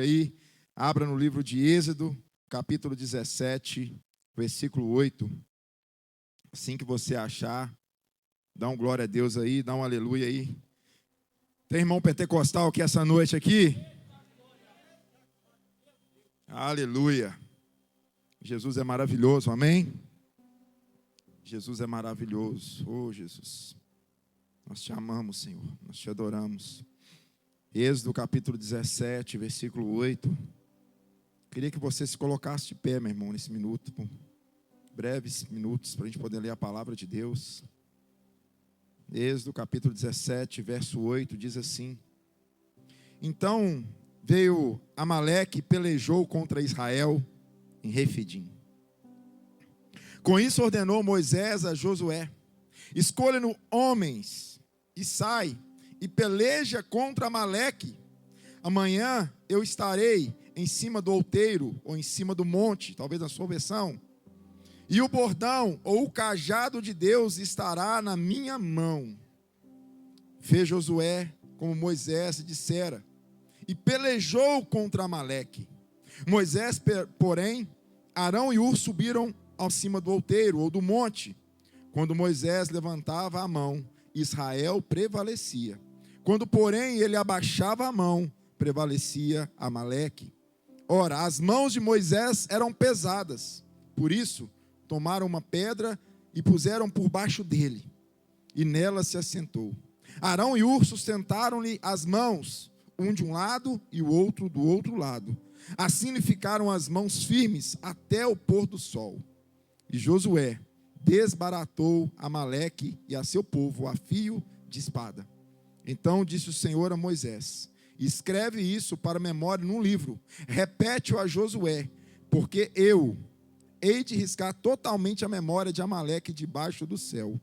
Aí, abra no livro de Êxodo, capítulo 17, versículo 8. Assim que você achar, dá um glória a Deus aí, dá um aleluia aí. Tem irmão pentecostal aqui essa noite aqui? Aleluia. Jesus é maravilhoso, amém? Jesus é maravilhoso. Oh, Jesus. Nós te amamos, Senhor. Nós te adoramos. Êxodo capítulo 17, versículo 8. Queria que você se colocasse de pé, meu irmão, nesse minuto, por breves minutos, para a gente poder ler a palavra de Deus. Êxodo capítulo 17, verso 8, diz assim: Então veio Amaleque e pelejou contra Israel em Refidim. Com isso ordenou Moisés a Josué: escolha-no homens e sai e peleja contra Amaleque. Amanhã eu estarei em cima do outeiro, ou em cima do monte, talvez na sua versão, e o bordão, ou o cajado de Deus estará na minha mão. Fez Josué como Moisés dissera, e pelejou contra Amaleque. Moisés, porém, Arão e Hur subiram ao cima do outeiro, ou do monte. Quando Moisés levantava a mão, Israel prevalecia. Quando, porém, ele abaixava a mão, prevalecia Amaleque. Ora, as mãos de Moisés eram pesadas, por isso tomaram uma pedra e puseram por baixo dele, e nela se assentou. Arão e Hur sustentaram-lhe as mãos, um de um lado e o outro do outro lado. Assim lhe ficaram as mãos firmes até o pôr do sol. E Josué desbaratou Amaleque e a seu povo a fio de espada. Então disse o Senhor a Moisés: escreve isso para memória num livro, repete-o a Josué, porque eu hei de riscar totalmente a memória de Amaleque debaixo do céu.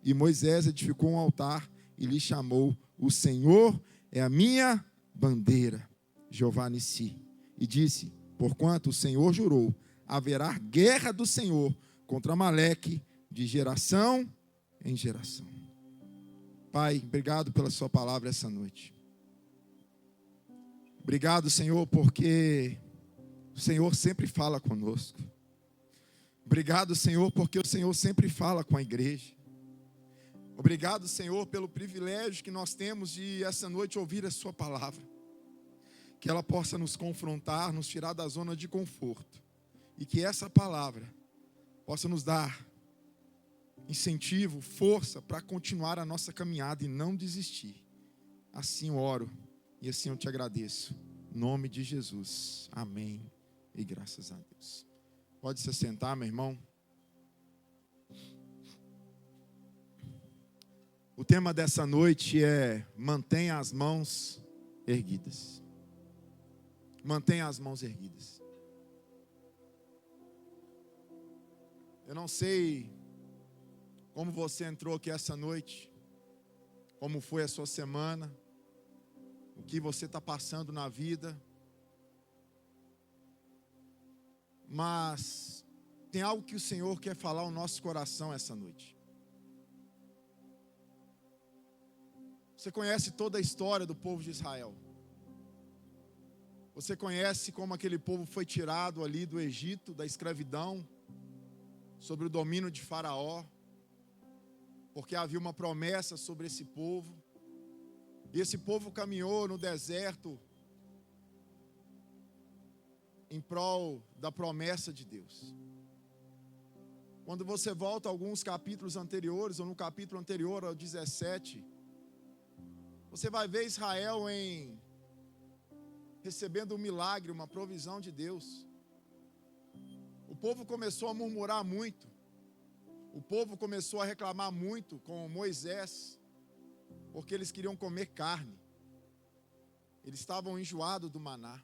E Moisés edificou um altar e lhe chamou: o Senhor é a minha bandeira, Jeová Nissi. E disse: porquanto o Senhor jurou, haverá guerra do Senhor contra Amaleque de geração em geração. Pai, obrigado pela sua palavra essa noite. Obrigado, Senhor, porque o Senhor sempre fala conosco. Obrigado, Senhor, porque o Senhor sempre fala com a igreja. Obrigado, Senhor, pelo privilégio que nós temos de essa noite ouvir a sua palavra. Que ela possa nos confrontar, nos tirar da zona de conforto. E que essa palavra possa nos dar incentivo, força para continuar a nossa caminhada e não desistir. Assim eu oro e assim eu te agradeço. Em nome de Jesus. Amém. E graças a Deus. Pode se sentar, meu irmão. O tema dessa noite é: mantenha as mãos erguidas. Mantenha as mãos erguidas. Eu não sei como você entrou aqui essa noite, como foi a sua semana, o que você está passando na vida, mas tem algo que o Senhor quer falar ao nosso coração essa noite. Você conhece toda a história do povo de Israel. Você conhece como aquele povo foi tirado ali do Egito, da escravidão, sobre o domínio de Faraó, porque havia uma promessa sobre esse povo. E esse povo caminhou no deserto em prol da promessa de Deus. Quando você volta a alguns capítulos anteriores, ou no capítulo anterior ao 17, você vai ver Israel recebendo um milagre, uma provisão de Deus. O povo começou a murmurar muito. O povo começou a reclamar muito com Moisés, porque eles queriam comer carne. Eles estavam enjoados do maná.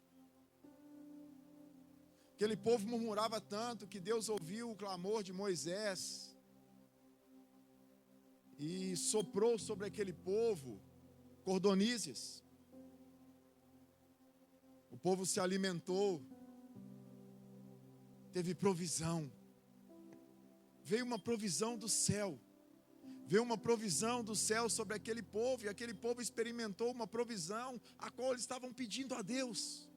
Aquele povo murmurava tanto que Deus ouviu o clamor de Moisés e soprou sobre aquele povo cordonizes. O povo se alimentou, teve provisão. Veio uma provisão do céu. Veio uma provisão do céu sobre aquele povo, e aquele povo experimentou uma provisão a qual eles estavam pedindo a Deus.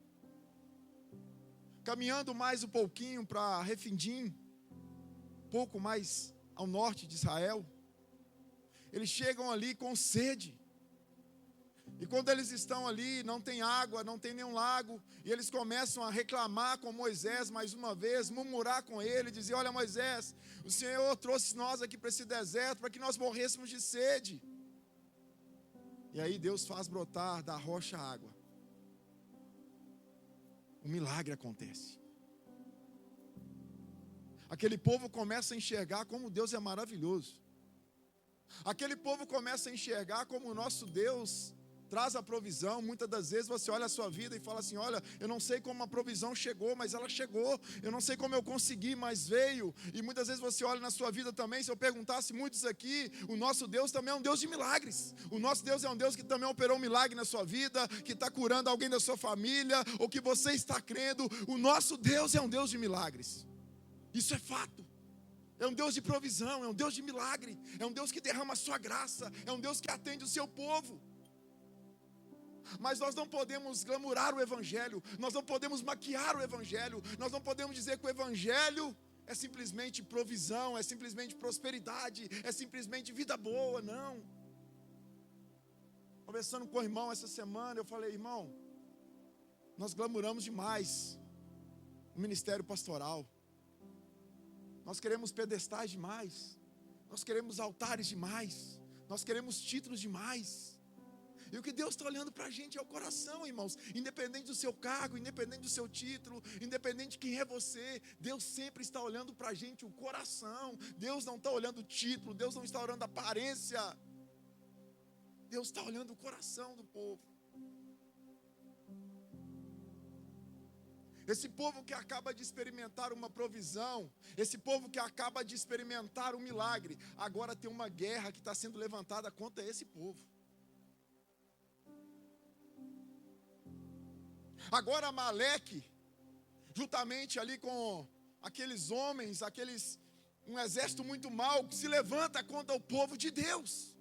caminhando mais um pouquinho para Refidim, pouco mais ao norte de Israel, eles chegam ali com sede. E quando eles estão ali, não tem água, não tem nenhum lago, e eles começam a reclamar com Moisés mais uma vez, murmurar com ele, dizer: olha, Moisés, o Senhor trouxe nós aqui para esse deserto para que nós morrêssemos de sede. E aí Deus faz brotar da rocha água. Um milagre acontece. Aquele povo começa a enxergar como Deus é maravilhoso. Aquele povo começa a enxergar como o nosso Deus traz a provisão. Muitas das vezes você olha a sua vida e fala assim: olha, eu não sei como a provisão chegou, mas ela chegou. Eu não sei como eu consegui, mas veio. E muitas vezes você olha na sua vida também. Se eu perguntasse muitos aqui, o nosso Deus também é um Deus de milagres. O nosso Deus é um Deus que também operou um milagre na sua vida, que está curando alguém da sua família, ou que você está crendo. O nosso Deus é um Deus de milagres. Isso é fato. É um Deus de provisão, é um Deus de milagre, é um Deus que derrama a sua graça, é um Deus que atende o seu povo. Mas nós não podemos glamurar o Evangelho, nós não podemos maquiar o Evangelho, nós não podemos dizer que o Evangelho é simplesmente provisão, é simplesmente prosperidade, é simplesmente vida boa, não. Conversando com o irmão essa semana, eu falei: irmão, nós glamuramos demais o ministério pastoral. Nós queremos pedestais demais, nós queremos altares demais, nós queremos títulos demais. E o que Deus está olhando para a gente é o coração, irmãos. Independente do seu cargo, independente do seu título, independente de quem é você, Deus sempre está olhando para a gente o coração. Deus não está olhando o título, Deus não está olhando a aparência. Deus está olhando o coração do povo. Esse povo que acaba de experimentar uma provisão, esse povo que acaba de experimentar um milagre, agora tem uma guerra que está sendo levantada contra esse povo. Agora Amaleque, juntamente ali com aqueles homens, um exército muito mau, que se levanta contra o povo de Deus.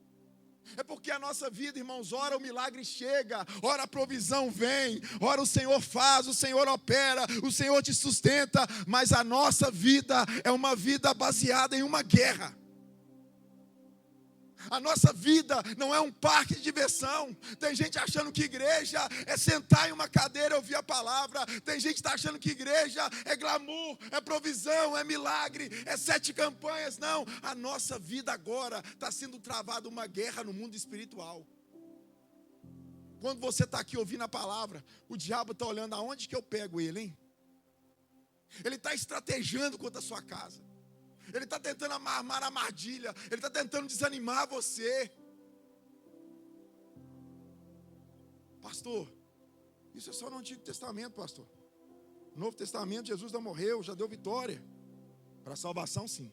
É porque a nossa vida, irmãos, ora o milagre chega, ora a provisão vem, ora o Senhor faz, o Senhor opera, o Senhor te sustenta, mas a nossa vida é uma vida baseada em uma guerra. A nossa vida não é um parque de diversão. Tem gente achando que igreja é sentar em uma cadeira e ouvir a palavra. Tem gente que está achando que igreja é glamour, é provisão, é milagre, é 7 campanhas. Não, a nossa vida agora está sendo travada uma guerra no mundo espiritual. Quando você está aqui ouvindo a palavra, o diabo está olhando: aonde que eu pego ele, hein? Ele está estrategiando contra a sua casa. Ele está tentando armar armadilha. Ele está tentando desanimar você. Pastor, isso é só no Antigo Testamento, pastor. No Novo Testamento, Jesus já morreu, já deu vitória. Para a salvação, sim.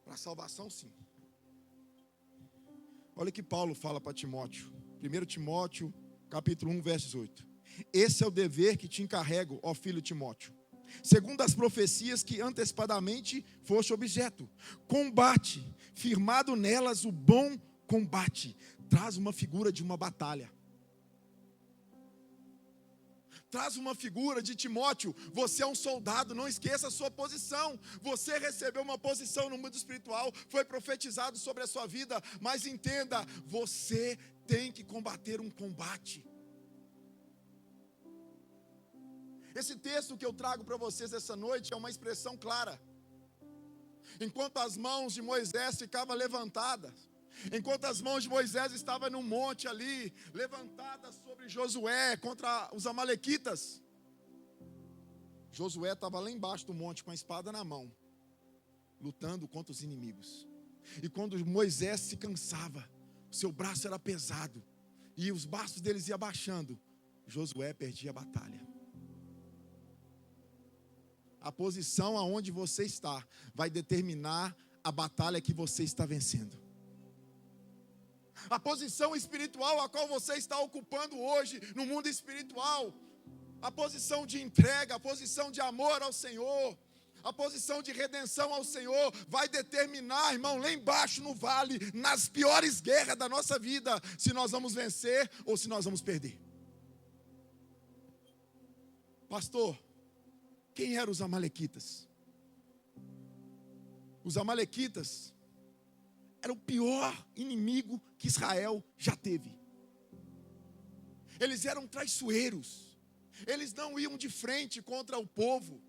Para a salvação, sim. Olha o que Paulo fala para Timóteo. 1 Timóteo, capítulo 1, verso 18. Esse é o dever que te encarrego, ó filho Timóteo, segundo as profecias que antecipadamente foste objeto. Combate, firmado nelas o bom combate. Traz uma figura de uma batalha. Traz uma figura de Timóteo. Você é um soldado, não esqueça a sua posição. Você recebeu uma posição no mundo espiritual, foi profetizado sobre a sua vida, mas entenda, você tem que combater um combate. Esse texto que eu trago para vocês essa noite é uma expressão clara. Enquanto as mãos de Moisés ficavam levantadas, enquanto as mãos de Moisés estavam num monte ali, levantadas sobre Josué contra os amalequitas, Josué estava lá embaixo do monte com a espada na mão, lutando contra os inimigos. E quando Moisés se cansava, seu braço era pesado, e os braços deles iam abaixando, Josué perdia a batalha. A posição aonde você está vai determinar a batalha que você está vencendo. A posição espiritual a qual você está ocupando hoje no mundo espiritual, a posição de entrega, a posição de amor ao Senhor, A posição de redenção ao Senhor vai determinar, irmão, lá embaixo no vale, nas piores guerras da nossa vida, se nós vamos vencer ou se nós vamos perder. Pastor, quem eram os amalequitas? Os amalequitas eram o pior inimigo que Israel já teve. Eles eram traiçoeiros. Eles não iam de frente contra o povo.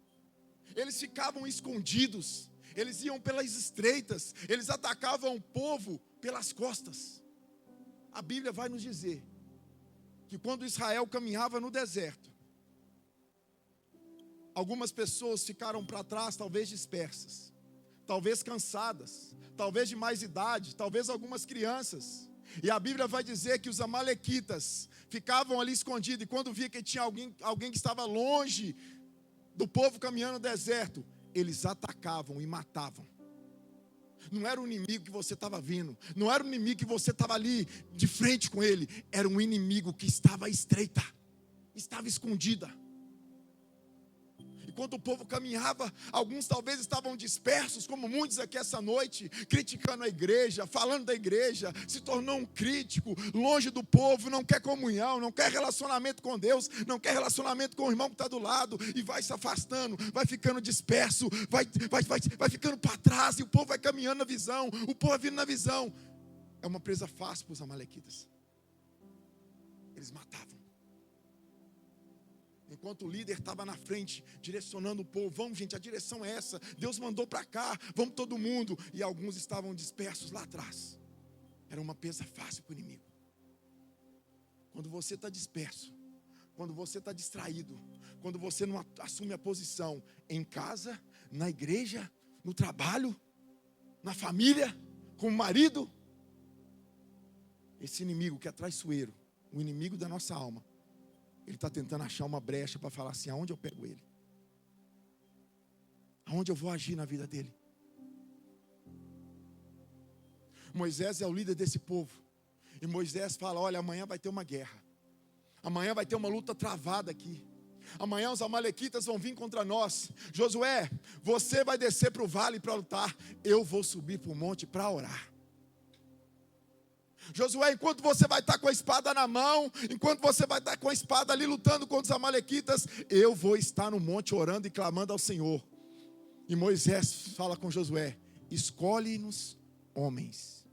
Eles ficavam escondidos, eles iam pelas estreitas, eles atacavam o povo pelas costas. A Bíblia vai nos dizer que quando Israel caminhava no deserto, algumas pessoas ficaram para trás, talvez dispersas, talvez cansadas, talvez de mais idade, talvez algumas crianças. E a Bíblia vai dizer que os amalequitas ficavam ali escondidos, e quando via que tinha alguém que estava longe do povo caminhando no deserto, eles atacavam e matavam. Não era um inimigo que você estava vendo, não era um inimigo que você estava ali de frente com ele, era um inimigo que estava à estreita, estava escondida. Enquanto o povo caminhava, alguns talvez estavam dispersos, como muitos aqui essa noite, criticando a igreja, falando da igreja, se tornou um crítico, longe do povo, não quer comunhão, não quer relacionamento com Deus, não quer relacionamento com o irmão que está do lado, e vai se afastando, vai ficando disperso, vai ficando para trás, e o povo vai caminhando na visão, o povo vai vindo na visão. É uma presa fácil para os amalequitas. Eles matavam. Enquanto o líder estava na frente, direcionando o povo, vamos gente, a direção é essa, Deus mandou para cá, vamos todo mundo, e alguns estavam dispersos lá atrás. Era uma presa fácil para o inimigo. Quando você está disperso, quando você está distraído, quando você não assume a posição em casa, na igreja, no trabalho, na família, com o marido, esse inimigo que é traiçoeiro, o inimigo da nossa alma, ele está tentando achar uma brecha para falar assim, aonde eu pego ele? Aonde eu vou agir na vida dele? Moisés é o líder desse povo. E Moisés fala, olha, amanhã vai ter uma guerra. Amanhã vai ter uma luta travada aqui. Amanhã os amalequitas vão vir contra nós. Josué, você vai descer para o vale para lutar. Eu vou subir para o monte para orar. Josué, enquanto você vai estar com a espada na mão, enquanto você vai estar com a espada ali lutando contra os amalequitas, eu vou estar no monte orando e clamando ao Senhor. E Moisés fala com Josué, escolhe-nos homens.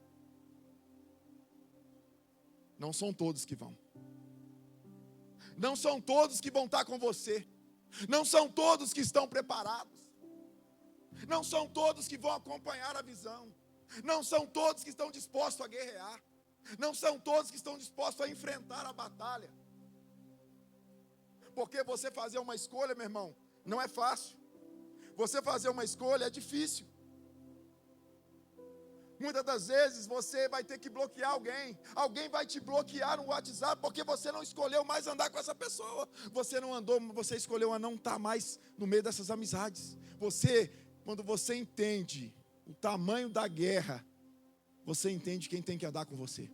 Não são todos que vão. Não são todos que vão estar com você. Não são todos que estão preparados. Não são todos que vão acompanhar a visão. Não são todos que estão dispostos a guerrear. Não são todos que estão dispostos a enfrentar a batalha. Porque você fazer uma escolha, meu irmão, não é fácil. Você fazer uma escolha é difícil. Muitas das vezes você vai ter que bloquear alguém. Alguém vai te bloquear no WhatsApp porque você não escolheu mais andar com essa pessoa. Você não andou, você escolheu a não estar mais no meio dessas amizades. Quando você entende o tamanho da guerra, você entende quem tem que andar com você.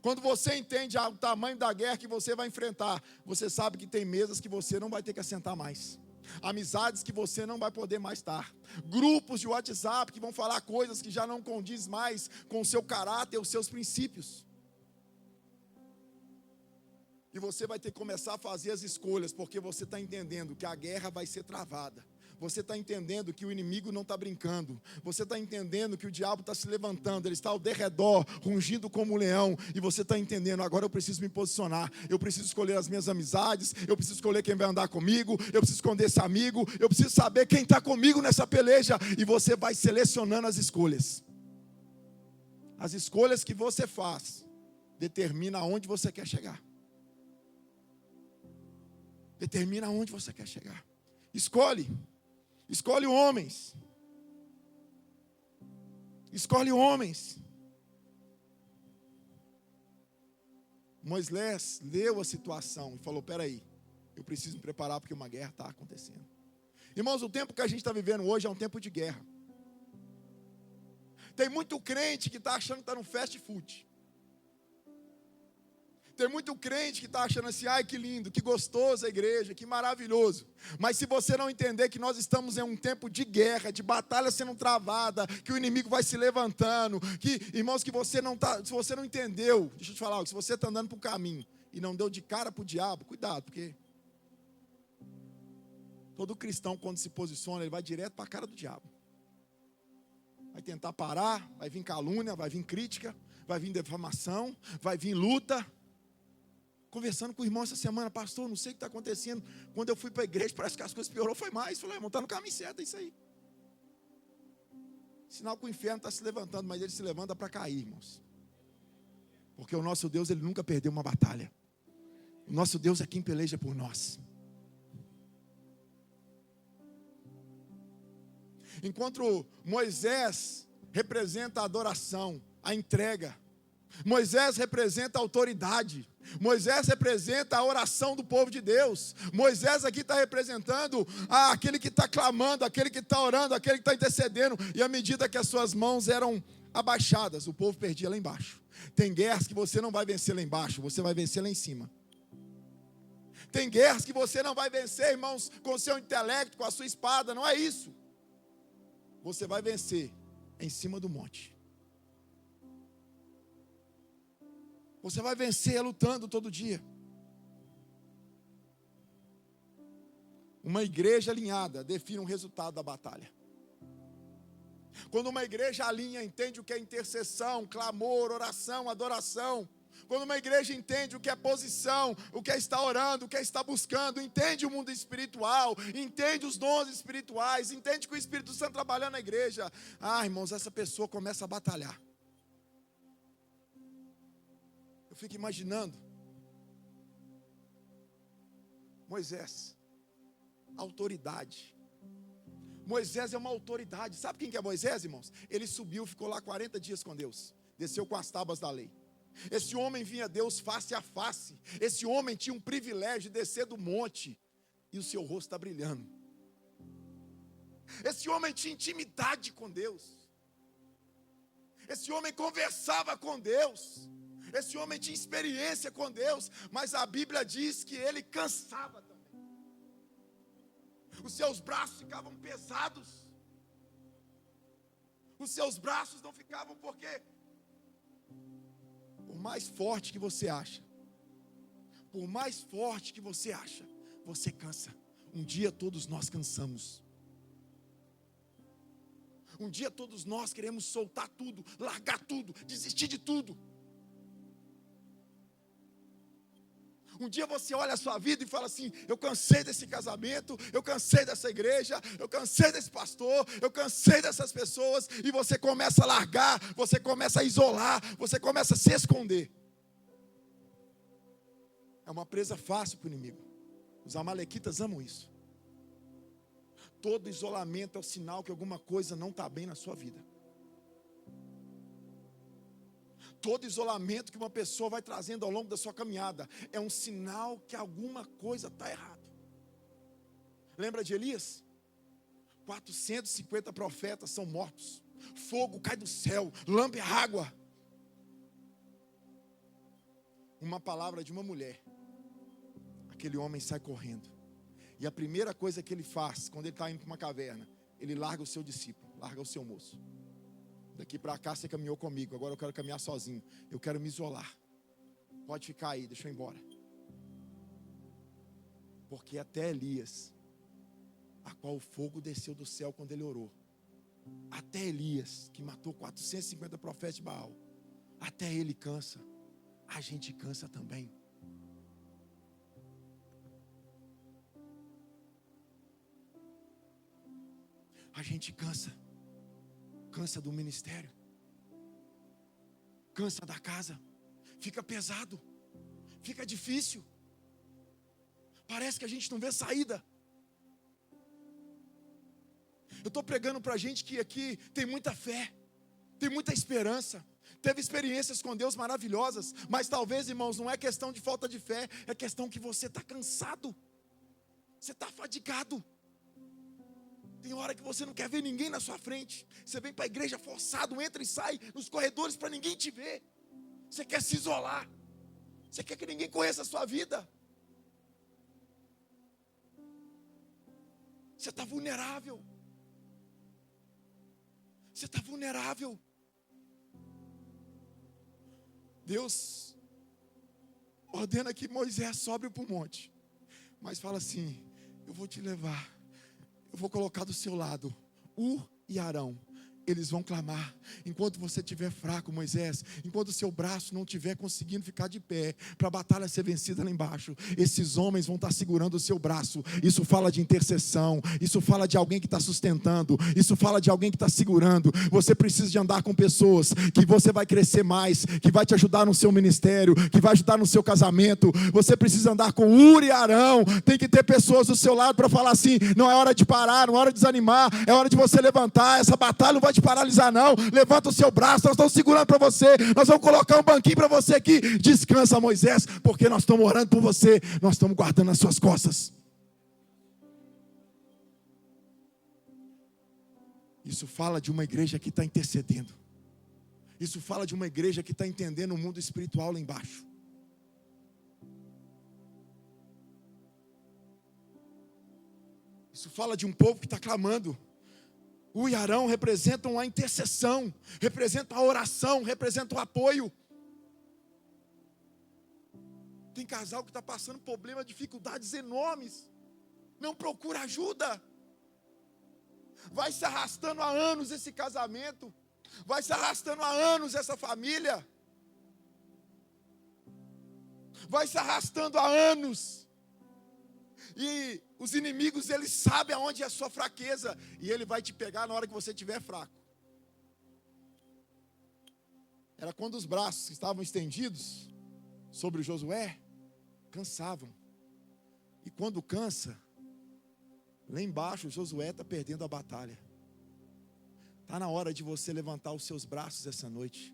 Quando você entende o tamanho da guerra que você vai enfrentar, você sabe que tem mesas que você não vai ter que assentar mais. Amizades que você não vai poder mais estar. Grupos de WhatsApp que vão falar coisas que já não condiz mais com o seu caráter, os seus princípios. E você vai ter que começar a fazer as escolhas, porque você está entendendo que a guerra vai ser travada. Você está entendendo que o inimigo não está brincando. Você está entendendo que o diabo está se levantando. Ele está ao derredor, rugindo como um leão. E você está entendendo, agora eu preciso me posicionar. Eu preciso escolher as minhas amizades. Eu preciso escolher quem vai andar comigo. Eu preciso escolher esse amigo. Eu preciso saber quem está comigo nessa peleja. E você vai selecionando as escolhas. As escolhas que você faz determina aonde você quer chegar. Determina aonde você quer chegar. Escolhe homens. Escolhe homens. Moisés leu a situação e falou, peraí, eu preciso me preparar porque uma guerra está acontecendo. Irmãos, o tempo que a gente está vivendo hoje é um tempo de guerra. Tem muito crente que está achando que está no fast food. Tem muito crente que está achando assim, ai que lindo, que gostoso a igreja, que maravilhoso. Mas se você não entender que nós estamos em um tempo de guerra, de batalha sendo travada, que o inimigo vai se levantando, que, irmãos, que você não está, se você não entendeu, deixa eu te falar algo, se você está andando para o caminho e não deu de cara para o diabo, cuidado, porque todo cristão quando se posiciona, ele vai direto para a cara do diabo. Vai tentar parar, vai vir calúnia, vai vir crítica, vai vir defamação, vai vir luta. Conversando com o irmão essa semana, pastor, não sei o que está acontecendo. Quando eu fui para a igreja, parece que as coisas piorou, foi mais. Falei, irmão, está no caminho certo, é isso aí. Sinal que o inferno está se levantando, mas ele se levanta para cair, irmãos. Porque o nosso Deus, ele nunca perdeu uma batalha. O nosso Deus é quem peleja por nós. Enquanto Moisés representa a adoração, a entrega, Moisés representa a autoridade, Moisés representa a oração do povo de Deus, Moisés aqui está representando aquele que está clamando, aquele que está orando, aquele que está intercedendo, e à medida que as suas mãos eram abaixadas, o povo perdia lá embaixo. Tem guerras que você não vai vencer lá embaixo, você vai vencer lá em cima. Tem guerras que você não vai vencer, irmãos, com o seu intelecto, com a sua espada, não é isso. Você vai vencer em cima do monte. Você vai vencer lutando todo dia. Uma igreja alinhada define o resultado da batalha. Quando uma igreja alinha, entende o que é intercessão, clamor, oração, adoração. Quando uma igreja entende o que é posição, o que é estar orando, o que é estar buscando, entende o mundo espiritual, entende os dons espirituais, entende que o Espírito Santo trabalhando na igreja. Irmãos, essa pessoa começa a batalhar. Eu fico imaginando Moisés, autoridade. Moisés é uma autoridade. Sabe quem que é Moisés, irmãos? Ele subiu, ficou lá 40 dias com Deus, desceu com as tábuas da lei. Esse homem vinha a Deus face a face. Esse homem tinha um privilégio de descer do monte e o seu rosto está brilhando. Esse homem tinha intimidade com Deus. Esse homem conversava com Deus. Esse homem tinha experiência com Deus, mas a Bíblia diz que ele cansava também. Os seus braços ficavam pesados. Os seus braços não ficavam porque, por mais forte que você acha, por mais forte que você acha, você cansa. Um dia todos nós cansamos. Um dia todos nós queremos soltar tudo, largar tudo, desistir de tudo. Um dia você olha a sua vida e fala assim, eu cansei desse casamento, eu cansei dessa igreja, eu cansei desse pastor, eu cansei dessas pessoas, e você começa a largar, você começa a isolar, você começa a se esconder. É uma presa fácil para o inimigo. Os amalequitas amam isso. Todo isolamento é o sinal que alguma coisa não está bem na sua vida. Todo isolamento que uma pessoa vai trazendo ao longo da sua caminhada é um sinal que alguma coisa está errada. Lembra de Elias? 450 profetas são mortos. Fogo cai do céu, lambe a água. Uma palavra de uma mulher. Aquele homem sai correndo. E a primeira coisa que ele faz, quando ele está indo para uma caverna, ele larga o seu discípulo, larga o seu moço. Daqui para cá você caminhou comigo, agora eu quero caminhar sozinho. Eu quero me isolar. Pode ficar aí, deixa eu ir embora. Porque até Elias, a qual o fogo desceu do céu quando ele orou, até Elias, que matou 450 profetas de Baal, até ele cansa. A gente cansa também. A gente cansa. Cansa do ministério, cansa da casa, fica pesado, fica difícil, parece que a gente não vê saída. Eu estou pregando para a gente que aqui tem muita fé, tem muita esperança, teve experiências com Deus maravilhosas, mas talvez, irmãos, não é questão de falta de fé, é questão que você está cansado, você está fadigado. Tem hora que você não quer ver ninguém na sua frente. Você vem para a igreja forçado, entra e sai nos corredores para ninguém te ver. Você quer se isolar. Você quer que ninguém conheça a sua vida? Você está vulnerável. Você está vulnerável. Deus ordena que Moisés sobe para o monte, mas fala assim: eu vou te levar, eu vou colocar do seu lado Hur e Arão. Eles vão clamar, enquanto você estiver fraco, Moisés, enquanto o seu braço não estiver conseguindo ficar de pé, para a batalha ser vencida lá embaixo, esses homens vão estar segurando o seu braço. Isso fala de intercessão, isso fala de alguém que está sustentando, isso fala de alguém que está segurando. Você precisa de andar com pessoas que você vai crescer mais, que vai te ajudar no seu ministério, que vai ajudar no seu casamento. Você precisa andar com Hur e Arão. Tem que ter pessoas do seu lado para falar assim: não é hora de parar, não é hora de desanimar, é hora de você levantar. Essa batalha não vai te paralisar não, levanta o seu braço, nós estamos segurando para você, nós vamos colocar um banquinho para você aqui, descansa, Moisés, porque nós estamos orando por você, nós estamos guardando as suas costas. Isso fala de uma igreja que está intercedendo, isso fala de uma igreja que está entendendo o mundo espiritual lá embaixo. Isso fala de um povo que está clamando. O Arão representam a intercessão, representam a oração, representam o apoio. Tem casal que está passando problemas, dificuldades enormes, não procura ajuda. Vai se arrastando há anos esse casamento, vai se arrastando há anos essa família, vai se arrastando há anos. E os inimigos, eles sabem aonde é a sua fraqueza, e ele vai te pegar na hora que você estiver fraco. Era quando os braços estavam estendidos sobre Josué, cansavam. E quando cansa, lá embaixo Josué está perdendo a batalha. Está na hora de você levantar os seus braços essa noite.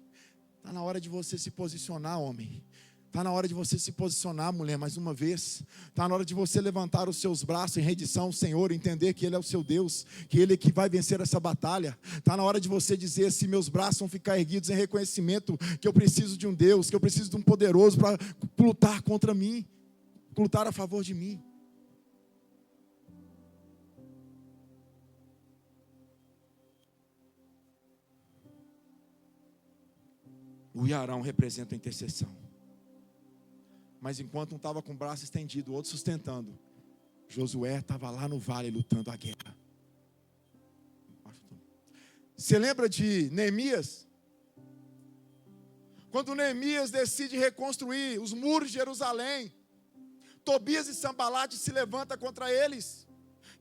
Está na hora de você se posicionar, homem. Está na hora de você se posicionar, mulher, mais uma vez. Está na hora de você levantar os seus braços em rendição ao Senhor, entender que Ele é o seu Deus, que Ele é que vai vencer essa batalha. Está na hora de você dizer assim: meus braços vão ficar erguidos em reconhecimento que eu preciso de um Deus, que eu preciso de um poderoso para lutar contra mim, lutar a favor de mim. O Arão representa a intercessão. Mas enquanto um estava com o braço estendido, o outro sustentando, Josué estava lá no vale lutando a guerra. Você lembra de Neemias? Quando Neemias decide reconstruir os muros de Jerusalém, Tobias e Sambalate se levantam contra eles,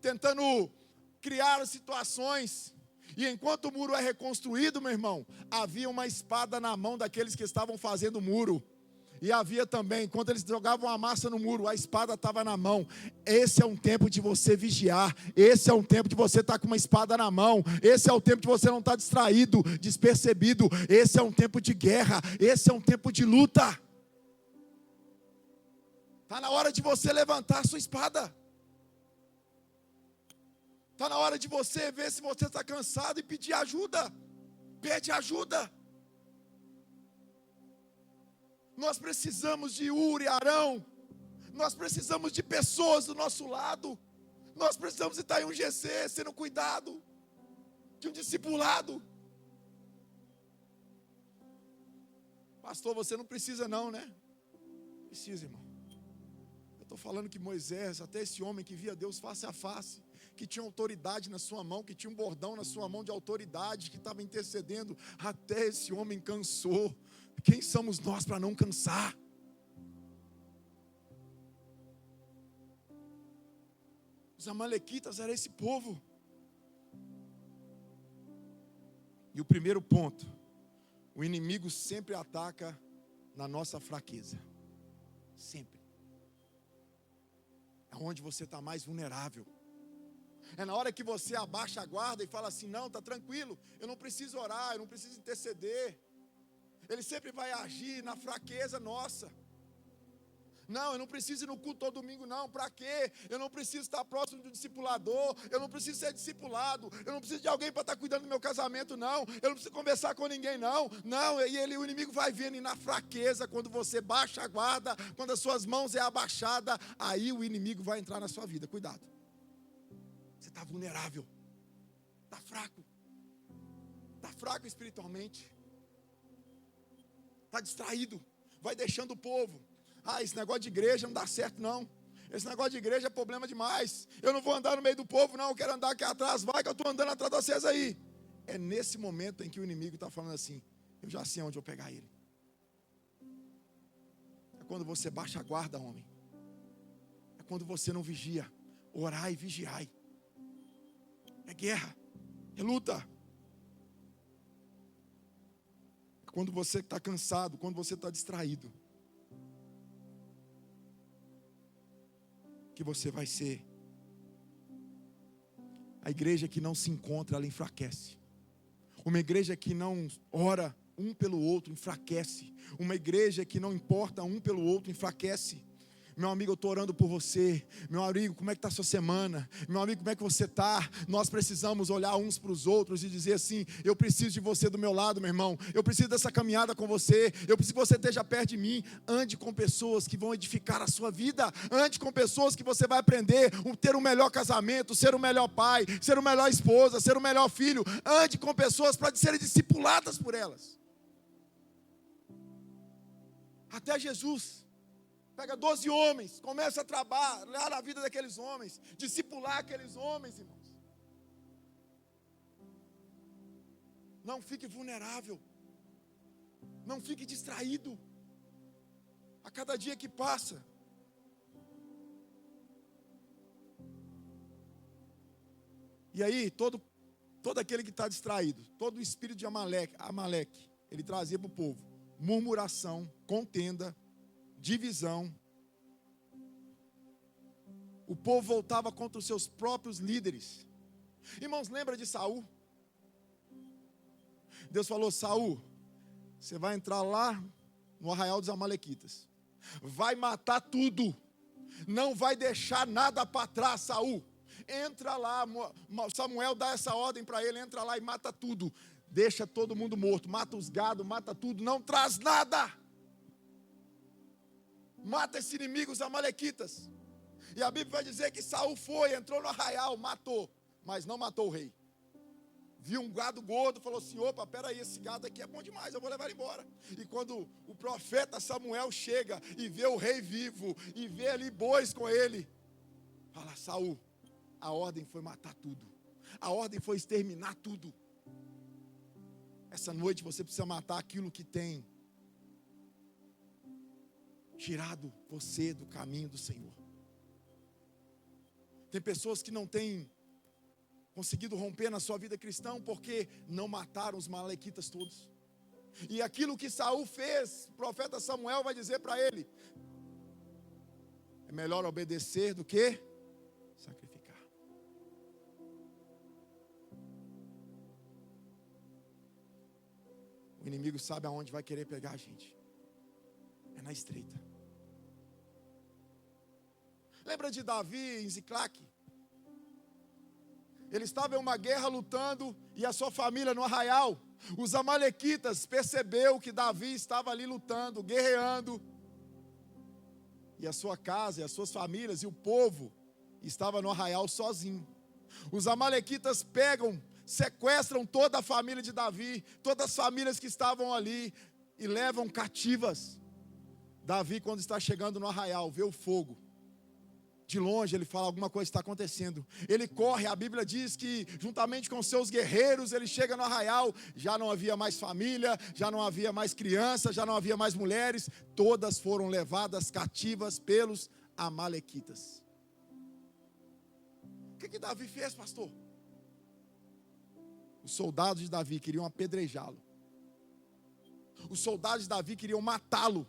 tentando criar situações. E enquanto o muro é reconstruído, meu irmão, havia uma espada na mão daqueles que estavam fazendo o muro. E havia também, quando eles jogavam a massa no muro, a espada estava na mão. Esse é um tempo de você vigiar. Esse é um tempo de você estar com uma espada na mão. Esse é o tempo de você não estar distraído, despercebido. Esse é um tempo de guerra. Esse é um tempo de luta. Está na hora de você levantar a sua espada. Está na hora de você ver se você está cansado e pedir ajuda. Pede ajuda. Nós precisamos de Hur e Arão. Nós precisamos de pessoas do nosso lado. Nós precisamos estar em um GC, sendo cuidado, de um discipulado. Pastor, você não precisa não, né? Precisa, irmão. Eu estou falando que Moisés, até esse homem que via Deus face a face, que tinha autoridade na sua mão, que tinha um bordão na sua mão de autoridade, que estava intercedendo, até esse homem cansou. Quem somos nós para não cansar? Os amalequitas eram esse povo. E o primeiro ponto: o inimigo sempre ataca na nossa fraqueza. Sempre. É onde você está mais vulnerável. É na hora que você abaixa a guarda e fala assim: não, está tranquilo, eu não preciso orar, eu não preciso interceder. Ele sempre vai agir na fraqueza nossa. Não, eu não preciso ir no culto todo domingo, não. Para quê? Eu não preciso estar próximo do discipulador. Eu não preciso ser discipulado. Eu não preciso de alguém para estar cuidando do meu casamento, não. Eu não preciso conversar com ninguém, não. Não, e o inimigo vai vendo, e na fraqueza, quando você baixa a guarda, quando as suas mãos é abaixada, aí o inimigo vai entrar na sua vida. Cuidado. Você está vulnerável. Está fraco. Está fraco espiritualmente. Está distraído. Vai deixando o povo. Esse negócio de igreja não dá certo, não. Esse negócio de igreja é problema demais. Eu não vou andar no meio do povo, não. Eu quero andar aqui atrás. Vai que eu estou andando atrás de vocês aí. É nesse momento em que o inimigo está falando assim: eu já sei onde eu pegar ele. É quando você baixa a guarda, homem. É quando você não vigia. Orai e vigiai. É guerra. É luta. É quando você está cansado. Quando você está distraído. Que você vai ser. A igreja que não se encontra, ela enfraquece. Uma igreja que não ora um pelo outro, enfraquece. Uma igreja que não importa um pelo outro, enfraquece. Meu amigo, eu estou orando por você. Meu amigo, como é que está a sua semana? Meu amigo, como é que você está? Nós precisamos olhar uns para os outros e dizer assim: eu preciso de você do meu lado, meu irmão. Eu preciso dessa caminhada com você. Eu preciso que você esteja perto de mim. Ande com pessoas que vão edificar a sua vida. Ande com pessoas que você vai aprender a ter um melhor casamento, ser o melhor pai, ser o melhor esposa, ser o melhor filho. Ande com pessoas para serem discipuladas por elas. Até Jesus pega 12 homens, começa a trabalhar a vida daqueles homens, discipular aqueles homens, irmãos. Não fique vulnerável. Não fique distraído. A cada dia que passa. E aí, todo aquele que está distraído, todo o espírito de Amaleque, ele trazia para o povo murmuração, contenda, divisão. O povo voltava contra os seus próprios líderes. Irmãos, lembra de Saul? Deus falou: Saul, você vai entrar lá no arraial dos amalequitas, vai matar tudo, não vai deixar nada para trás. Saul, entra lá. Samuel dá essa ordem para ele: entra lá e mata tudo, deixa todo mundo morto, mata os gados, mata tudo, não traz nada. Mata esse inimigo, os amalequitas. E a Bíblia vai dizer que Saul foi, entrou no arraial, matou, mas não matou o rei. Viu um gado gordo, falou assim: opa, peraí, esse gado aqui é bom demais, eu vou levar ele embora. E quando o profeta Samuel chega e vê o rei vivo, e vê ali bois com ele, fala: Saul, a ordem foi matar tudo, a ordem foi exterminar tudo. Essa noite você precisa matar aquilo que tem tirado você do caminho do Senhor. Tem pessoas que não têm conseguido romper na sua vida cristã porque não mataram os malequitas todos. E aquilo que Saul fez, o profeta Samuel vai dizer para ele: é melhor obedecer do que sacrificar. O inimigo sabe aonde vai querer pegar a gente. É na estreita. Lembra de Davi em Ziclague? Ele estava em uma guerra lutando e a sua família no arraial. Os amalequitas perceberam que Davi estava ali lutando, guerreando. E a sua casa, e as suas famílias e o povo estava no arraial sozinho. Os amalequitas sequestram toda a família de Davi, todas as famílias que estavam ali e levam cativas. Davi, quando está chegando no arraial, vê o fogo. De longe ele fala: alguma coisa está acontecendo. Ele corre, a Bíblia diz que juntamente com seus guerreiros ele chega no arraial. Já não havia mais família, já não havia mais crianças, já não havia mais mulheres. Todas foram levadas cativas pelos amalequitas. O que Davi fez, pastor? Os soldados de Davi queriam apedrejá-lo. Os soldados de Davi queriam matá-lo.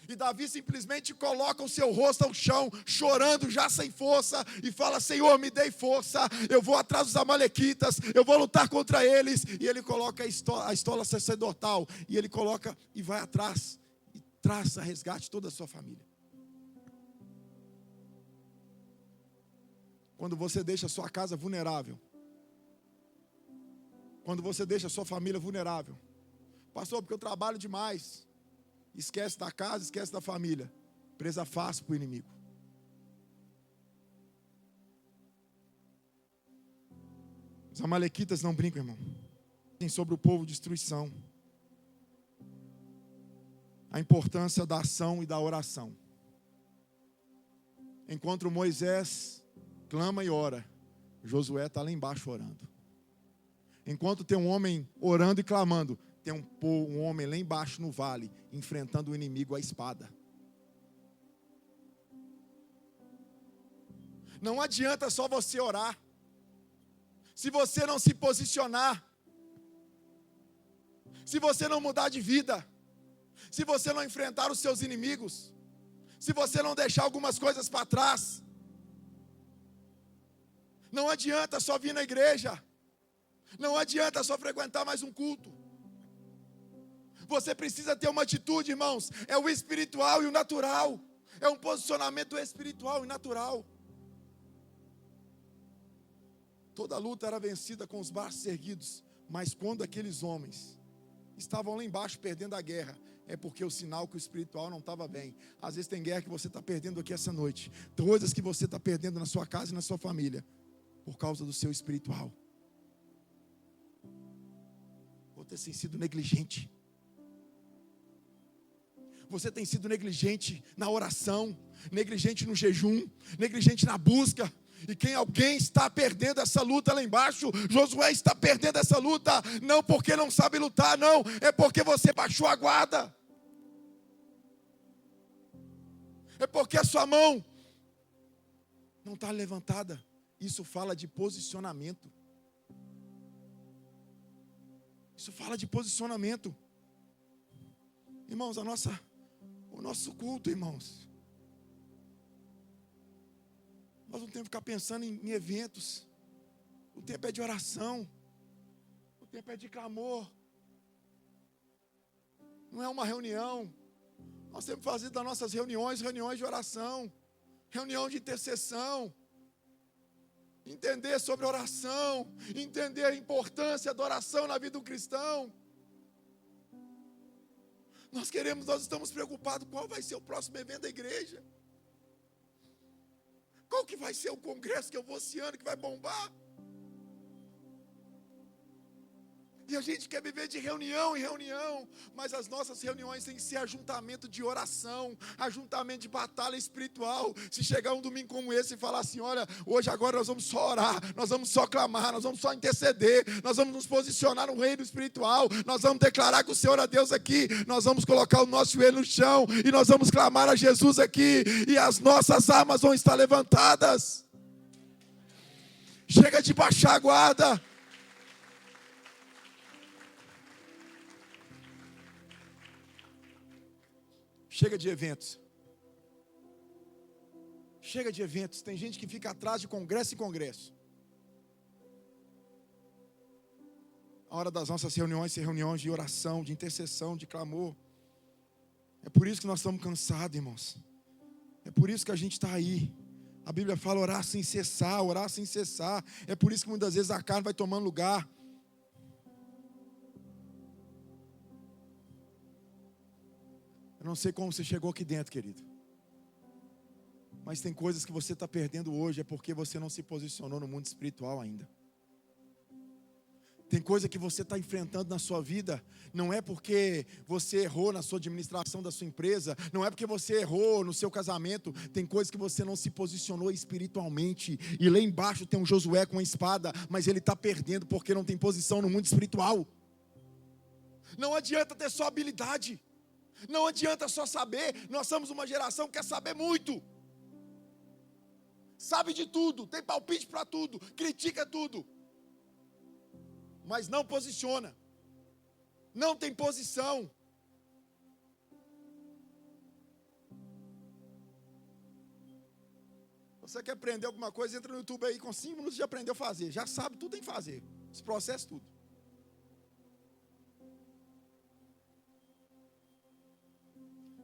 E Davi simplesmente coloca o seu rosto ao chão, chorando, já sem força, e fala: Senhor, me dê força, eu vou atrás dos amalequitas, eu vou lutar contra eles. E ele coloca a estola sacerdotal, e ele coloca e vai atrás, e traça resgate toda a sua família. Quando você deixa a sua casa vulnerável, quando você deixa a sua família vulnerável, pastor, porque eu trabalho demais, esquece da casa, esquece da família, presa fácil para o inimigo. Os amalequitas não brincam, irmão. Tem sobre o povo destruição. A importância da ação e da oração. Enquanto Moisés clama e ora, Josué está lá embaixo orando. Enquanto tem um homem orando e clamando, tem um homem lá embaixo no vale, enfrentando o inimigo à espada. Não adianta só você orar, se você não se posicionar, se você não mudar de vida, se você não enfrentar os seus inimigos, se você não deixar algumas coisas para trás. Não adianta só vir na igreja, não adianta só frequentar mais um culto. Você precisa ter uma atitude, irmãos, é o espiritual e o natural, é um posicionamento espiritual e natural. Toda luta era vencida com os braços erguidos, mas quando aqueles homens estavam lá embaixo perdendo a guerra, é porque o sinal que o espiritual não estava bem. Às vezes tem guerra que você está perdendo aqui essa noite, coisas que você está perdendo na sua casa e na sua família, por causa do seu espiritual. Você tem sido negligente. Você tem sido negligente na oração, negligente no jejum, negligente na busca. E alguém está perdendo essa luta lá embaixo. Josué está perdendo essa luta, não porque não sabe lutar, não, é porque você baixou a guarda. É porque a sua mão não está levantada. Isso fala de posicionamento. Isso fala de posicionamento. Irmãos, o nosso culto, irmãos, nós não temos que ficar pensando em eventos. O tempo é de oração. O tempo é de clamor. Não é uma reunião. Nós temos que fazer das nossas reuniões de oração, reunião de intercessão. Entender sobre oração, entender a importância da oração na vida do cristão. Nós estamos preocupados qual vai ser o próximo evento da igreja. Qual que vai ser o congresso que eu vou esse ano que vai bombar? E a gente quer viver de reunião em reunião, mas as nossas reuniões têm que ser ajuntamento de oração, ajuntamento de batalha espiritual. Se chegar um domingo como esse e falar assim, olha, hoje agora nós vamos só orar, nós vamos só clamar, nós vamos só interceder, nós vamos nos posicionar no reino espiritual, nós vamos declarar que o Senhor é Deus aqui, nós vamos colocar o nosso joelho no chão e nós vamos clamar a Jesus aqui, e as nossas armas vão estar levantadas. Chega de baixar a guarda. Chega de eventos. Chega de eventos. Tem gente que fica atrás de congresso em congresso. A hora das nossas reuniões ser reuniões de oração, de intercessão, de clamor. É por isso que nós estamos cansados, irmãos. É por isso que a gente está aí. A Bíblia fala orar sem cessar, orar sem cessar. É por isso que muitas vezes a carne vai tomando lugar. Eu não sei como você chegou aqui dentro, querido. Mas tem coisas que você está perdendo hoje, é porque você não se posicionou no mundo espiritual ainda. Tem coisa que você está enfrentando na sua vida, não é porque você errou na sua administração da sua empresa, não é porque você errou no seu casamento, tem coisas que você não se posicionou espiritualmente, e lá embaixo tem um Josué com uma espada, mas ele está perdendo porque não tem posição no mundo espiritual. Não adianta ter só habilidade, não adianta só saber. Nós somos uma geração que quer saber muito, sabe de tudo, tem palpite para tudo, critica tudo, mas não posiciona, não tem posição. Você quer aprender alguma coisa, entra no YouTube aí, com 5 minutos já aprendeu a fazer, já sabe tudo em fazer, os processos tudo.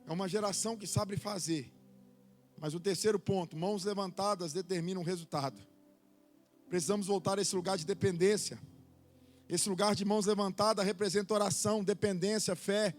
É uma geração que sabe fazer. Mas o terceiro ponto, mãos levantadas determinam o resultado. Precisamos voltar a esse lugar de dependência. Esse lugar de mãos levantadas representa oração, dependência, fé.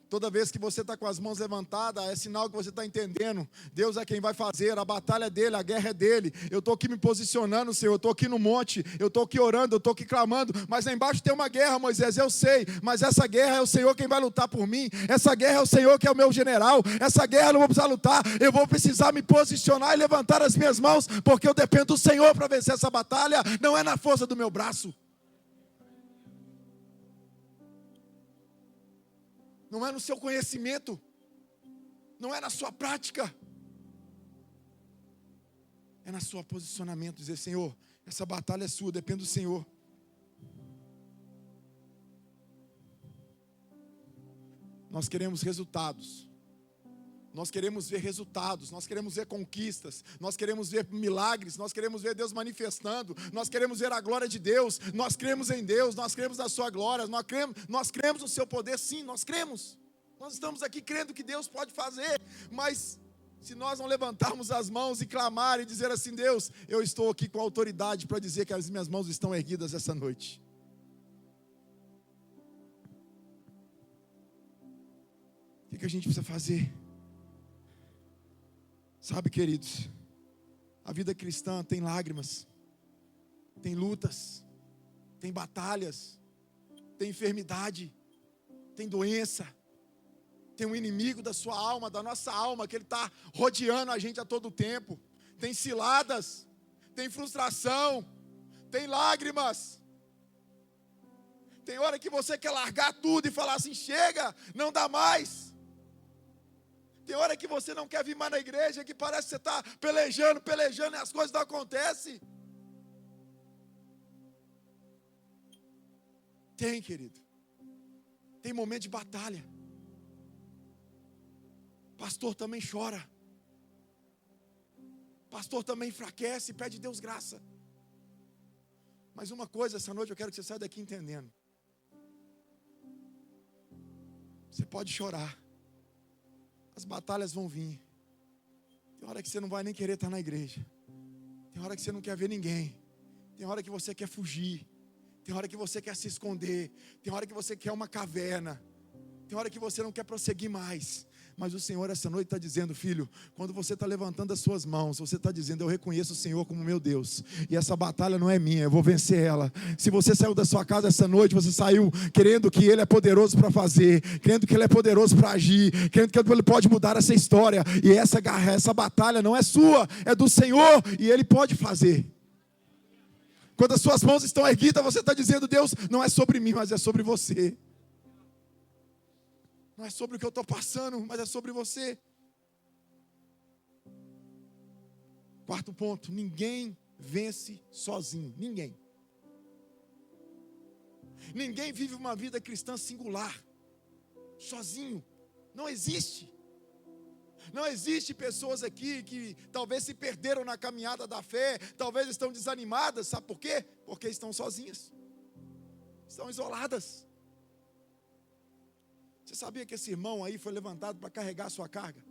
Toda vez que você está com as mãos levantadas, é sinal que você está entendendo. Deus é quem vai fazer, a batalha é dele, a guerra é dele. Eu estou aqui me posicionando, Senhor, eu estou aqui no monte, eu estou aqui orando, eu estou aqui clamando. Mas lá embaixo tem uma guerra, Moisés, eu sei. Mas essa guerra é o Senhor quem vai lutar por mim. Essa guerra é o Senhor que é o meu general. Essa guerra eu não vou precisar lutar, eu vou precisar me posicionar e levantar as minhas mãos, porque eu dependo do Senhor para vencer essa batalha. Não é na força do meu braço. Não é no seu conhecimento, não é na sua prática, é no seu posicionamento, dizer, Senhor, essa batalha é sua, depende do Senhor. Nós queremos resultados, nós queremos ver resultados, nós queremos ver conquistas, nós queremos ver milagres, nós queremos ver Deus manifestando, nós queremos ver a glória de Deus, nós cremos em Deus, nós cremos na sua glória, nós cremos no seu poder, sim, nós cremos. Nós estamos aqui crendo que Deus pode fazer, mas se nós não levantarmos as mãos e clamar e dizer assim, Deus, eu estou aqui com autoridade para dizer que as minhas mãos estão erguidas essa noite. O que a gente precisa fazer? Sabe, queridos, a vida cristã tem lágrimas, tem lutas, tem batalhas, tem enfermidade, tem doença, tem um inimigo da sua alma, da nossa alma, que ele está rodeando a gente a todo tempo, tem ciladas, tem frustração, tem lágrimas, tem hora que você quer largar tudo e falar assim, chega, não dá mais. Tem hora que você não quer vir mais na igreja, que parece que você está pelejando e as coisas não acontecem. Tem, querido. Tem momento de batalha. Pastor também chora. Pastor também enfraquece e pede a Deus graça. Mas uma coisa, essa noite eu quero que você saia daqui entendendo. Você pode chorar. As batalhas vão vir. Tem hora que você não vai nem querer estar na igreja. Tem hora que você não quer ver ninguém. Tem hora que você quer fugir. Tem hora que você quer se esconder. Tem hora que você quer uma caverna. Tem hora que você não quer prosseguir mais. Mas o Senhor essa noite está dizendo, filho, quando você está levantando as suas mãos, você está dizendo, eu reconheço o Senhor como meu Deus, e essa batalha não é minha, eu vou vencer ela. Se você saiu da sua casa essa noite, você saiu querendo que Ele é poderoso para fazer, crendo que Ele é poderoso para agir, crendo que Ele pode mudar essa história, e essa batalha não é sua, é do Senhor, e Ele pode fazer. Quando as suas mãos estão erguidas, você está dizendo, Deus, não é sobre mim, mas é sobre você. Não é sobre o que eu estou passando, mas é sobre você. Quarto ponto, ninguém vence sozinho, ninguém. Ninguém vive uma vida cristã singular, sozinho, não existe. Não existe pessoas aqui que talvez se perderam na caminhada da fé, talvez estão desanimadas, sabe por quê? Porque estão sozinhas, estão isoladas. Você sabia que esse irmão aí foi levantado para carregar a sua carga?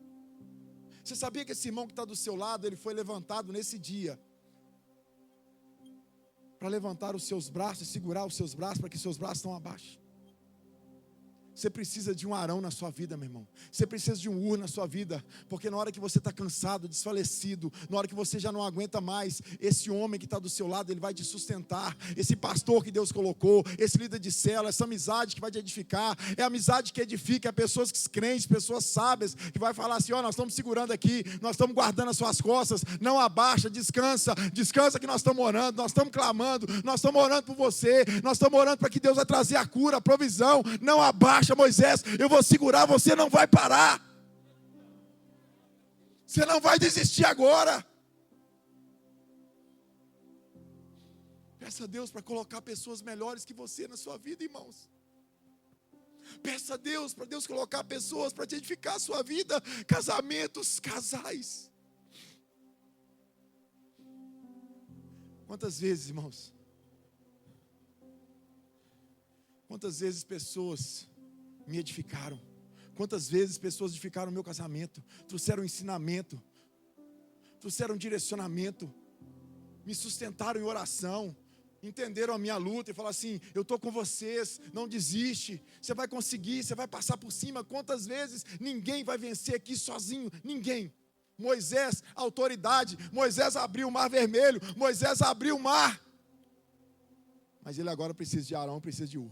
Você sabia que esse irmão que está do seu lado, ele foi levantado nesse dia para levantar os seus braços e segurar os seus braços para que seus braços não abaixem? Você precisa de um Arão na sua vida, meu irmão. Você precisa de um Ur na sua vida. Porque na hora que você está cansado, desfalecido, na hora que você já não aguenta mais, esse homem que está do seu lado, ele vai te sustentar. Esse pastor que Deus colocou, esse líder de célula, essa amizade que vai te edificar. É a amizade que edifica, é pessoas crentes, pessoas sábias, que vai falar assim, ó, nós estamos segurando aqui, nós estamos guardando as suas costas, não abaixa, descansa que nós estamos orando, nós estamos clamando, nós estamos orando por você, nós estamos orando para que Deus vai trazer a cura, a provisão, não abaixa. Moisés, eu vou segurar, você não vai parar. Você não vai desistir agora. Peça a Deus para colocar pessoas melhores que você na sua vida, irmãos. Peça a Deus para Deus colocar pessoas para te edificar a sua vida, casamentos, casais. Quantas vezes, irmãos? Quantas vezes pessoas me edificaram? Quantas vezes pessoas edificaram o meu casamento, trouxeram ensinamento, trouxeram direcionamento, me sustentaram em oração, entenderam a minha luta e falaram assim: eu estou com vocês, não desiste, você vai conseguir, você vai passar por cima. Quantas vezes ninguém vai vencer aqui sozinho, ninguém. Moisés, autoridade, Moisés abriu o mar vermelho, Moisés abriu o mar, mas ele agora precisa de Arão, precisa de Ur.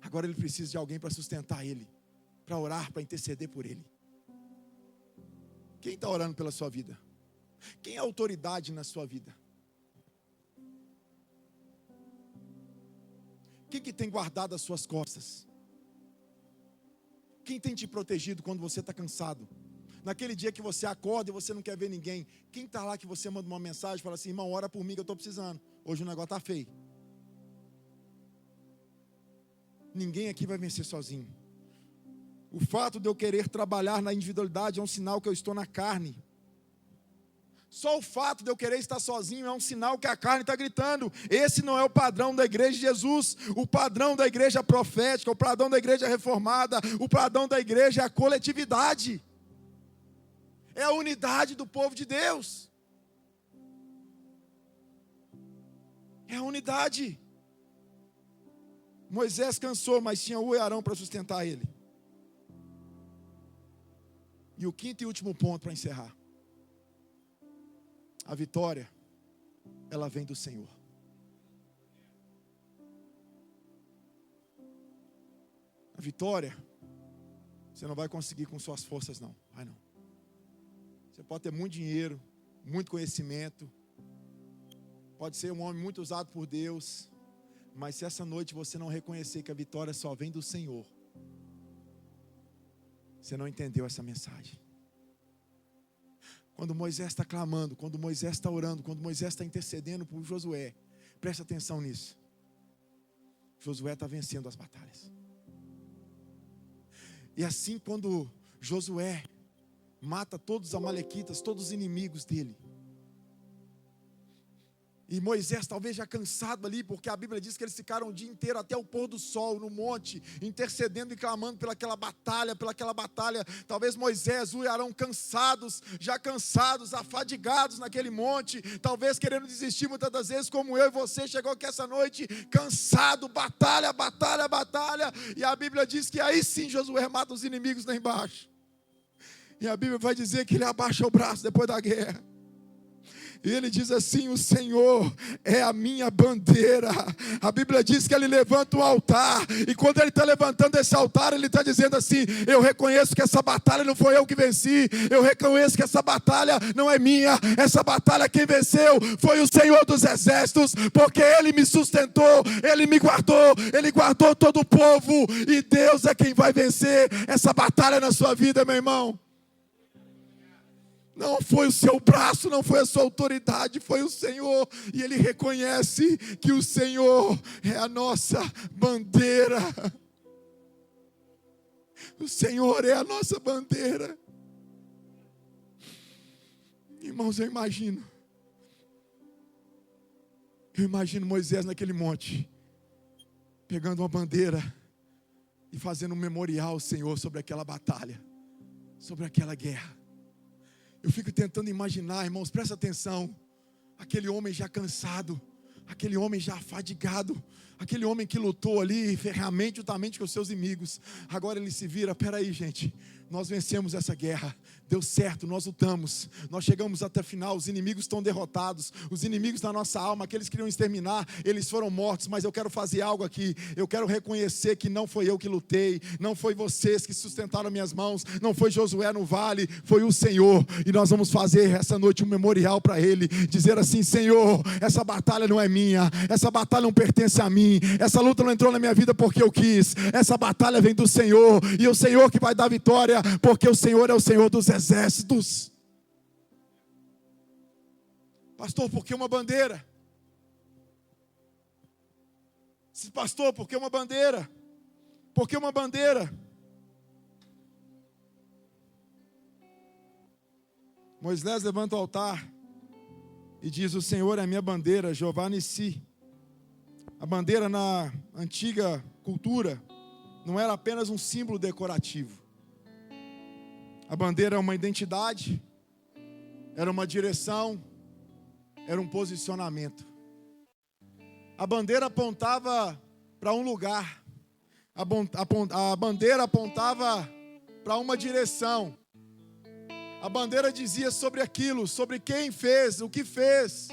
Agora ele precisa de alguém para sustentar ele, para orar, para interceder por ele. Quem está orando pela sua vida? Quem é a autoridade na sua vida? Quem que tem guardado as suas costas? Quem tem te protegido quando você está cansado? Naquele dia que você acorda e você não quer ver ninguém, quem está lá que você manda uma mensagem e fala assim: irmão, ora por mim que eu estou precisando, hoje o negócio está feio. Ninguém aqui vai vencer sozinho. O fato de eu querer trabalhar na individualidade é um sinal que eu estou na carne. Só o fato de eu querer estar sozinho é um sinal que a carne está gritando. Esse não é o padrão da igreja de Jesus. O padrão da igreja profética, o padrão da igreja reformada, o padrão da igreja é a coletividade. É a unidade do povo de Deus. É a unidade. Moisés cansou, mas tinha Ur e Arão para sustentar ele. E o quinto e último ponto para encerrar. A vitória, ela vem do Senhor. A vitória, você não vai conseguir com suas forças não, vai não. Você pode ter muito dinheiro, muito conhecimento, pode ser um homem muito usado por Deus, mas se essa noite você não reconhecer que a vitória só vem do Senhor, você não entendeu essa mensagem. Quando Moisés está clamando, quando Moisés está orando, quando Moisés está intercedendo por Josué, presta atenção nisso. Josué está vencendo as batalhas. E assim, quando Josué mata todos os amalequitas, todos os inimigos dele, e Moisés talvez já cansado ali, porque a Bíblia diz que eles ficaram o dia inteiro até o pôr do sol no monte, intercedendo e clamando pelaquela batalha. Talvez Moisés, Ur e Arão cansados, já cansados, afadigados naquele monte, talvez querendo desistir muitas das vezes, como eu e você, chegou aqui essa noite cansado, batalha, e a Bíblia diz que aí sim Josué mata os inimigos lá embaixo, e a Bíblia vai dizer que ele abaixa o braço depois da guerra. E ele diz assim: o Senhor é a minha bandeira. A Bíblia diz que ele levanta o altar. E quando ele está levantando esse altar, ele está dizendo assim: eu reconheço que essa batalha não foi eu que venci. Eu reconheço que essa batalha não é minha. Essa batalha quem venceu foi o Senhor dos exércitos. Porque Ele me sustentou, Ele me guardou, Ele guardou todo o povo. E Deus é quem vai vencer essa batalha na sua vida, meu irmão. Não foi o seu braço, não foi a sua autoridade, foi o Senhor. E ele reconhece que o Senhor é a nossa bandeira. O Senhor é a nossa bandeira. Irmãos, eu imagino Moisés naquele monte, pegando uma bandeira e fazendo um memorial ao Senhor sobre aquela batalha, sobre aquela guerra. Eu fico tentando imaginar, irmãos, presta atenção, aquele homem já cansado, aquele homem já afadigado, aquele homem que lutou ali ferramente, juntamente com os seus inimigos. Agora ele se vira: peraí, gente, nós vencemos essa guerra, deu certo, nós lutamos, nós chegamos até o final, os inimigos estão derrotados, os inimigos da nossa alma, aqueles que queriam exterminar, eles foram mortos. Mas eu quero fazer algo aqui, eu quero reconhecer que não foi eu que lutei, não foi vocês que sustentaram minhas mãos, não foi Josué no vale, foi o Senhor. E nós vamos fazer essa noite um memorial para Ele, dizer assim: Senhor, essa batalha não é minha, essa batalha não pertence a mim, essa luta não entrou na minha vida porque eu quis, essa batalha vem do Senhor, e é o Senhor que vai dar vitória, porque o Senhor é o Senhor dos exércitos. Pastor, por que uma bandeira? Pastor, por que uma bandeira? Por que uma bandeira? Moisés levanta o altar e diz: o Senhor é a minha bandeira, Jeová Nissi. A bandeira na antiga cultura não era apenas um símbolo decorativo. A bandeira é uma identidade, era uma direção, era um posicionamento. A bandeira apontava para um lugar, a bandeira apontava para uma direção. A bandeira dizia sobre aquilo, sobre quem fez, o que fez.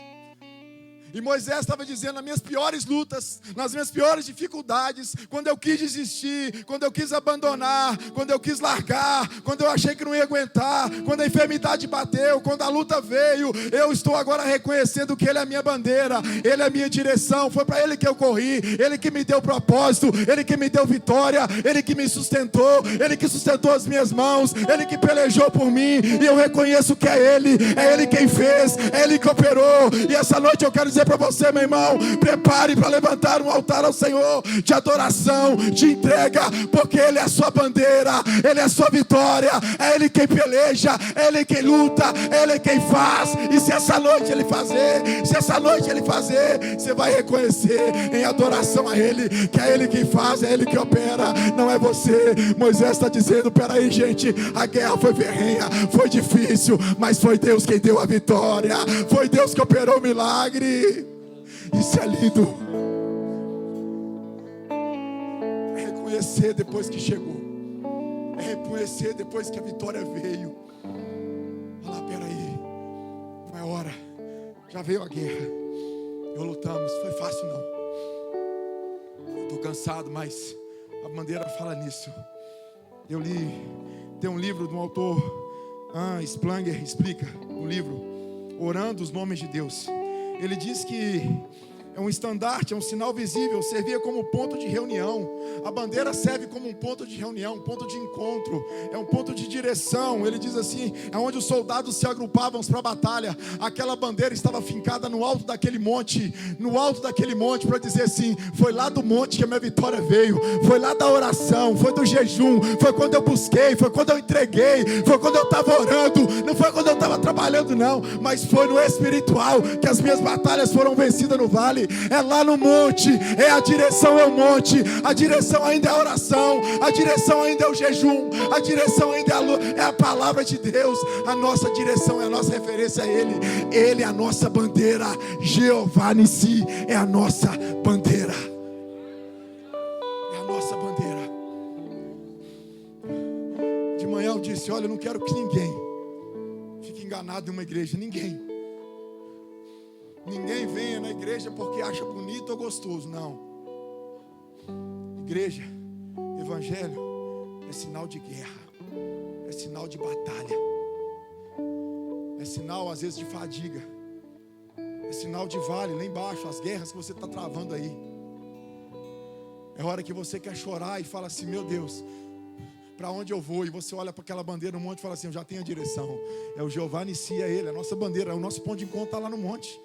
E Moisés estava dizendo, nas minhas piores lutas, nas minhas piores dificuldades, quando eu quis desistir, quando eu quis abandonar, quando eu quis largar, quando eu achei que não ia aguentar, quando a enfermidade bateu, quando a luta veio, eu estou agora reconhecendo que Ele é a minha bandeira, Ele é a minha direção, foi para Ele que eu corri, Ele que me deu propósito, Ele que me deu vitória, Ele que me sustentou, Ele que sustentou as minhas mãos, Ele que pelejou por mim, e eu reconheço que é Ele quem fez, é Ele que operou. E essa noite eu quero dizer para você, meu irmão, prepare para levantar um altar ao Senhor de adoração, de entrega, porque Ele é a sua bandeira, Ele é a sua vitória, é Ele quem peleja, é Ele quem luta, é Ele quem faz. E se essa noite Ele fazer, você vai reconhecer em adoração a Ele, que é Ele quem faz, é Ele que opera, não é você. Moisés está dizendo, peraí gente, a guerra foi ferrenha, foi difícil, mas foi Deus quem deu a vitória, foi Deus que operou o milagre. Isso é lindo. É reconhecer depois que chegou, é reconhecer depois que a vitória veio. Olha lá, peraí, não é hora, já veio a guerra, lutamos, foi fácil não, eu estou cansado, mas a bandeira fala nisso. Eu li, tem um livro de um autor, Splanger, explica o livro Orando os Nomes de Deus. Ele diz que é um estandarte, é um sinal visível, servia como ponto de reunião. A bandeira serve como um ponto de reunião, um ponto de encontro, é um ponto de direção. Ele diz assim, é onde os soldados se agrupavam para a batalha. Aquela bandeira estava fincada no alto daquele monte, para dizer assim, foi lá do monte que a minha vitória veio, foi lá da oração, foi do jejum, foi quando eu busquei, foi quando eu entreguei, foi quando eu estava orando, não foi quando eu estava trabalhando não, mas foi no espiritual que as minhas batalhas foram vencidas no vale. É lá no monte, a direção é o monte, a direção ainda é a oração, a direção ainda é o jejum, a direção ainda é a palavra de Deus. A nossa direção é a nossa referência a Ele, Ele é a nossa bandeira. Jeová Nissi é a nossa bandeira, é a nossa bandeira. De manhã eu disse, olha, eu não quero que ninguém fique enganado em uma igreja, ninguém venha na igreja porque acha bonito ou gostoso, não. Igreja, evangelho é sinal de guerra, é sinal de batalha, é sinal às vezes de fadiga, é sinal de vale lá embaixo, as guerras que você está travando aí. É hora que você quer chorar e fala assim, meu Deus, para onde eu vou? E você olha para aquela bandeira no monte e fala assim, eu já tenho a direção. É o Jeová Nissi, é Ele, a nossa bandeira, é o nosso ponto de encontro, está lá no monte.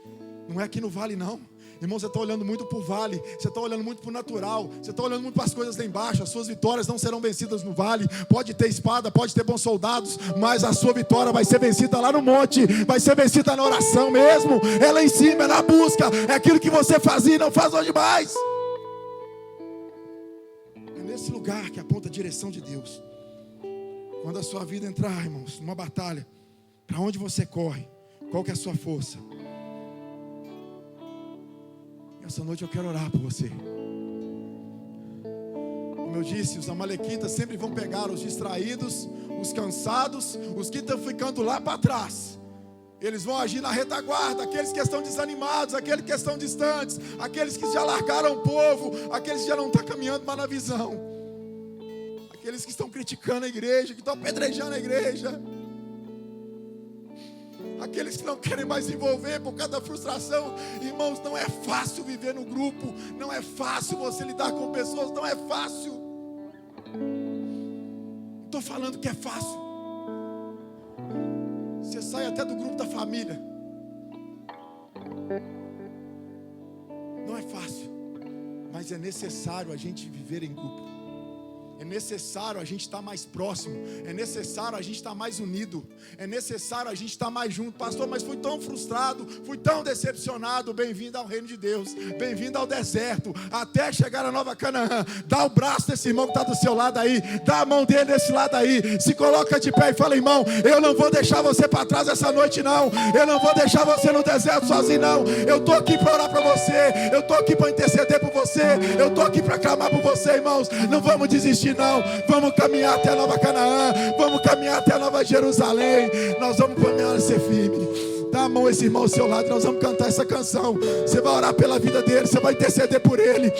Não é aqui no vale não. Irmão, você está olhando muito para o vale, você está olhando muito para o natural, você está olhando muito para as coisas lá embaixo. As suas vitórias não serão vencidas no vale. Pode ter espada, pode ter bons soldados, mas a sua vitória vai ser vencida lá no monte, vai ser vencida na oração mesmo, é lá em cima, é na busca, é aquilo que você fazia e não faz hoje mais. É nesse lugar que aponta a direção de Deus. Quando a sua vida entrar, irmãos, numa batalha, para onde você corre? Qual que é a sua força? Essa noite eu quero orar por você. Como eu disse, os amalequitas sempre vão pegar os distraídos, os cansados, os que estão ficando lá para trás. Eles vão agir na retaguarda, aqueles que estão desanimados, aqueles que estão distantes, aqueles que já largaram o povo, aqueles que já não estão caminhando mais na visão, aqueles que estão criticando a igreja, que estão apedrejando a igreja, aqueles que não querem mais se envolver por causa da frustração. Irmãos, não é fácil viver no grupo, não é fácil você lidar com pessoas, não é fácil. Não estou falando que é fácil. Você sai até do grupo da família, não é fácil, mas é necessário a gente viver em grupo, É necessário a gente estar mais próximo. É necessário a gente estar mais unido. É necessário a gente estar mais junto. Pastor, mas fui tão frustrado, fui tão decepcionado. Bem-vindo ao reino de Deus. Bem-vindo ao deserto, até chegar a Nova Canaã. Dá o braço desse irmão que está do seu lado aí. Dá a mão dele desse lado aí. Se coloca de pé e fala: irmão, eu não vou deixar você para trás essa noite não. Eu não vou deixar você no deserto sozinho não. Eu estou aqui para orar para você. Eu estou aqui para interceder por você. Eu estou aqui para clamar por você, irmãos. Não vamos desistir não, vamos caminhar até a Nova Canaã, vamos caminhar até a Nova Jerusalém, nós vamos caminhar e ser firme. Dá a mão a esse irmão ao seu lado, nós vamos cantar essa canção, você vai orar pela vida dele, você vai interceder por ele.